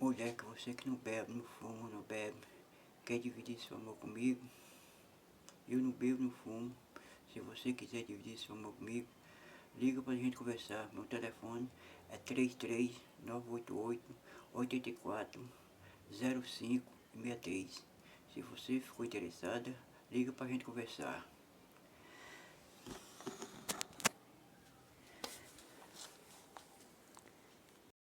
Mulher, que você que não bebe, não fuma, não bebe, quer dividir seu amor comigo? Eu não bebo, não fumo. Se você quiser dividir seu amor comigo, liga pra gente conversar. Meu telefone é 33-988-84-0563. Se você ficou interessada, liga pra gente conversar.